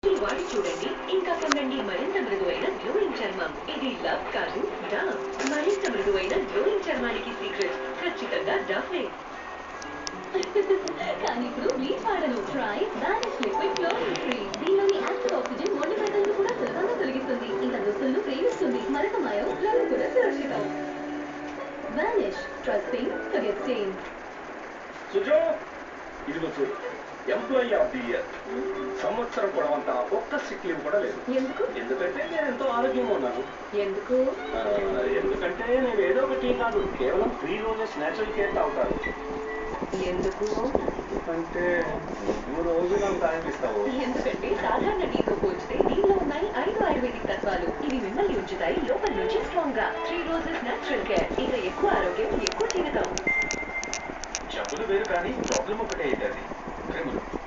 వాడి చూడండి, ఇంకా పొందండి మరింత మృదువైన గ్లోయింగ్ చర్మం. ఇది లవ్ కాదు, డవ్. మరింత మృదువైన గ్లోయింగ్ చర్మానికి సీక్రెట్ ఖచ్చితంగా డవ్వే. కానీ ఇప్పుడు బ్లీచ్ వాడను. Try Vanish liquid chlorine free. దీనిలోని యాక్టివ్ ఆక్సిజన్ మొండి మెటల్ను కూడా సులభంగా తొలగిస్తుంది. ఇంకా దుస్తులను ప్రేమిస్తుంది. మరకమాయం రంగు కూడా సురక్షితం. Vanish trusting forget stain. సుజో ఇదిగో చూడు, ఎంప్లాయీ ఆఫ్ ది ఇయర్. సంవత్సరం పొడవంతా ఒక్క సిక్ లీవ్ కూడా లేదు. ఎందుకు? ఎందుకంటే నేను ఎంతో ఆరోగ్యంగా ఉన్నాను. ఎందుకు? ఎందుకంటే నేను ఏదో ఒక టీ కాదు, కేవలం 3 రోజెస్ నేచురల్ కేర్ తాగుతాను. ఎందుకు? అంటే నువ్వు రోజు నాకు తాగిస్తావు. ఎందుకంటే సాధారణ టీతో పోల్చితే దీనిలో ఉన్నాయి 5 ఆయుర్వేదిక్ తత్వాలు. ఇవి మిమ్మల్ని ఉంచుతాయి లోపల నుంచి స్ట్రాంగ్ గా. 3 రోజెస్ నేచురల్ కేర్. ఇంకా ఎక్కువ ఆరోగ్యం, ఎక్కువ జీవితం. జబ్బులు వేరు కానీ ప్రాబ్లం ఒకటే అవుతుంది.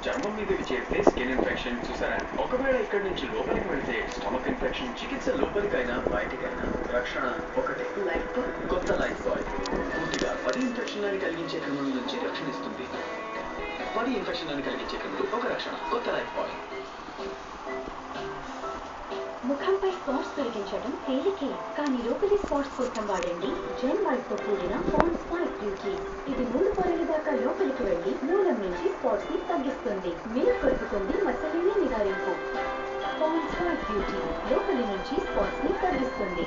చర్మం మీదకి చేస్తే స్కిన్ ఇన్ఫెక్షన్ చూసారా? ఒకవేళ ఇక్కడి నుంచి లోపలికి వెళ్తే స్టమక్ ఇన్ఫెక్షన్. చికిత్స లోపలికైనా బయటికైనా రక్షణ ఒకటే. కొత్త లైఫ్ బాయ్ పూర్తిగా 10 ఇన్ఫెక్షన్లను కలిగించే క్రిముల నుంచి రక్షణ ఇస్తుంది. 10 ఇన్ఫెక్షన్లను కలిగించే క్రిములు ఒక రక్షణ. కొత్త లైఫ్ బాయ్. ముఖంపై స్పాట్స్ తొలగించడం తేలికే, కానీ లోపలి స్పాట్స్ కోసం వాడండి జెన్ వైట్ తో కూడిన పాండ్స్ వైట్ బ్యూటీ. ఇది 3 పొరల దాకా లోపలికి వెళ్లి మూలం నుంచి స్పాట్స్ ని తగ్గిస్తుంది. మీరు కొరుకుతుంది మచ్చలేని నిగారింపు. పాండ్స్ వైట్ బ్యూటీ లోపలి నుంచి స్పాట్స్ ని తగ్గిస్తుంది.